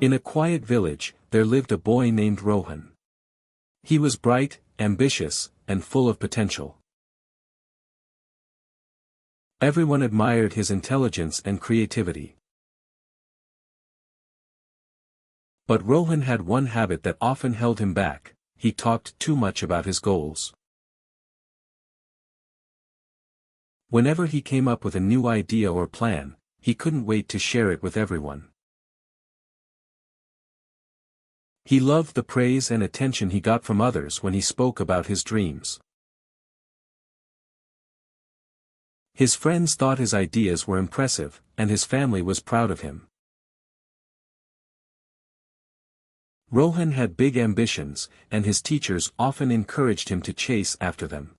In a quiet village, there lived a boy named Rohan. He was bright, ambitious, and full of potential. Everyone admired his intelligence and creativity. But Rohan had one habit that often held him back: he talked too much about his goals. Whenever he came up with a new idea or plan, he couldn't wait to share it with everyone. He loved the praise and attention he got from others when he spoke about his dreams. His friends thought his ideas were impressive, and his family was proud of him. Rohan had big ambitions, and his teachers often encouraged him to chase after them.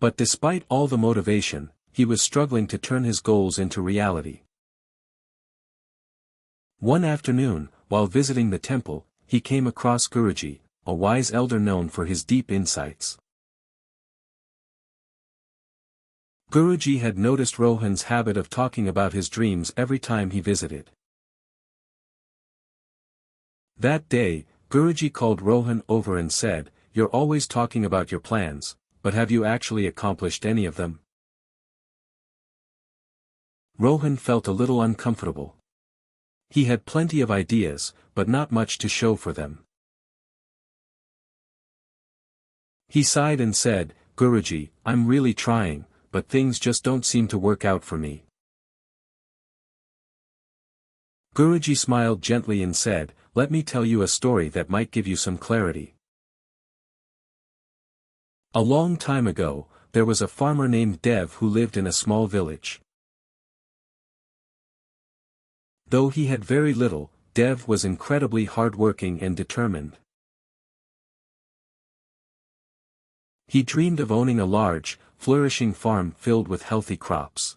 But despite all the motivation, he was struggling to turn his goals into reality. One afternoon, while visiting the temple, he came across Guruji, a wise elder known for his deep insights. Guruji had noticed Rohan's habit of talking about his dreams every time he visited. That day, Guruji called Rohan over and said, "You're always talking about your plans, but have you actually accomplished any of them?" Rohan felt a little uncomfortable. He had plenty of ideas, but not much to show for them. He sighed and said, "Guruji, I'm really trying, but things just don't seem to work out for me." Guruji smiled gently and said, "Let me tell you a story that might give you some clarity. A long time ago, there was a farmer named Dev who lived in a small village. Though he had very little, Dev was incredibly hardworking and determined. He dreamed of owning a large, flourishing farm filled with healthy crops.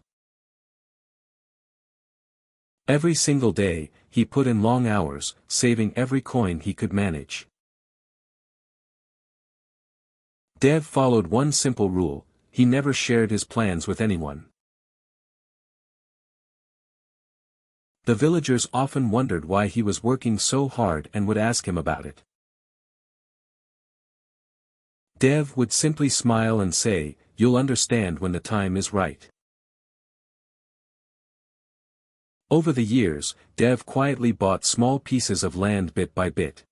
Every single day, he put in long hours, saving every coin he could manage. Dev followed one simple rule: he never shared his plans with anyone. The villagers often wondered why he was working so hard and would ask him about it. Dev would simply smile and say, "You'll understand when the time is right." Over the years, Dev quietly bought small pieces of land bit by bit.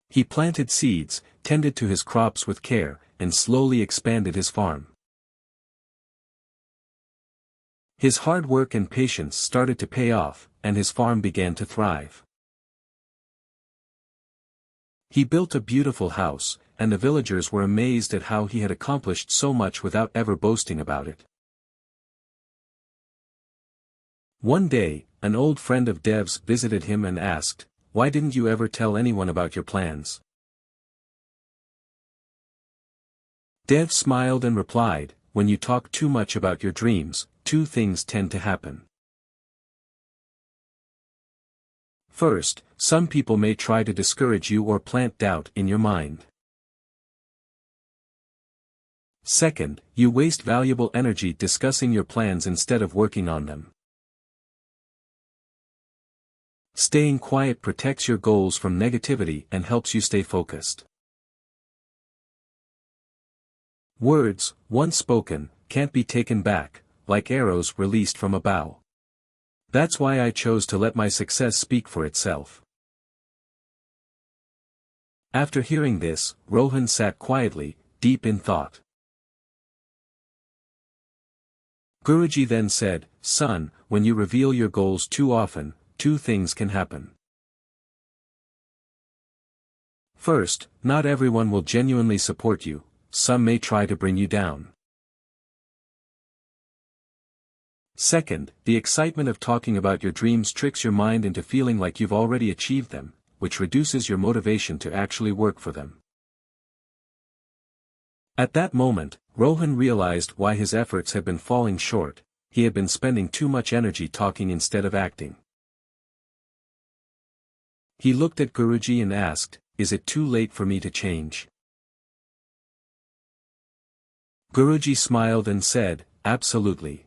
He planted seeds, tended to his crops with care, and slowly expanded his farm. His hard work and patience started to pay off, and his farm began to thrive. He built a beautiful house, and the villagers were amazed at how he had accomplished so much without ever boasting about it. One day, an old friend of Dev's visited him and asked, "Why didn't you ever tell anyone about your plans?" Dev smiled and replied, "When you talk too much about your dreams, two things tend to happen. First, some people may try to discourage you or plant doubt in your mind. Second, you waste valuable energy discussing your plans instead of working on them. Staying quiet protects your goals from negativity and helps you stay focused. Words, once spoken, can't be taken back, like arrows released from a bow. That's why I chose to let my success speak for itself." After hearing this, Rohan sat quietly, deep in thought. Guruji then said, "Son, when you reveal your goals too often, two things can happen. First, not everyone will genuinely support you, some may try to bring you down. Second, the excitement of talking about your dreams tricks your mind into feeling like you've already achieved them, which reduces your motivation to actually work for them." At that moment, Rohan realized why his efforts had been falling short: he had been spending too much energy talking instead of acting. He looked at Guruji and asked, "Is it too late for me to change?" Guruji smiled and said, "Absolutely.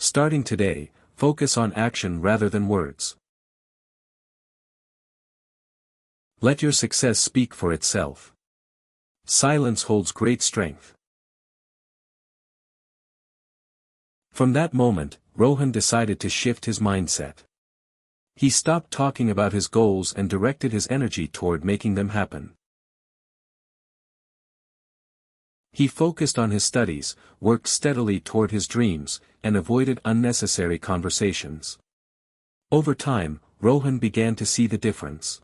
Starting today, focus on action rather than words. Let your success speak for itself. Silence holds great strength. From that moment, Rohan decided to shift his mindset. He stopped talking about his goals and directed his energy toward making them happen. He focused on his studies, worked steadily toward his dreams, and avoided unnecessary conversations. Over time, Rohan began to see the difference.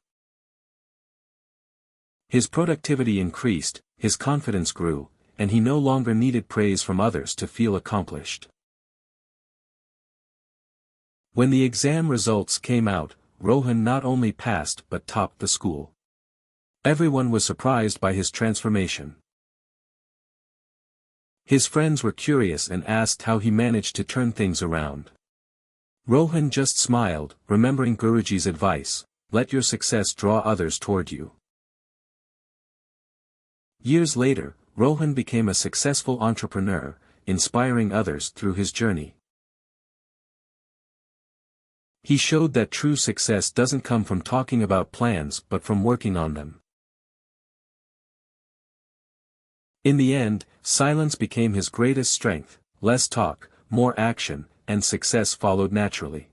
His productivity increased, his confidence grew, and he no longer needed praise from others to feel accomplished. When the exam results came out, Rohan not only passed but topped the school. Everyone was surprised by his transformation. His friends were curious and asked how he managed to turn things around. Rohan just smiled, remembering Guruji's advice, let your success draw others toward you. Years later, Rohan became a successful entrepreneur, inspiring others through his journey. He showed that true success doesn't come from talking about plans but from working on them. In the end, silence became his greatest strength, less talk, more action, and success followed naturally.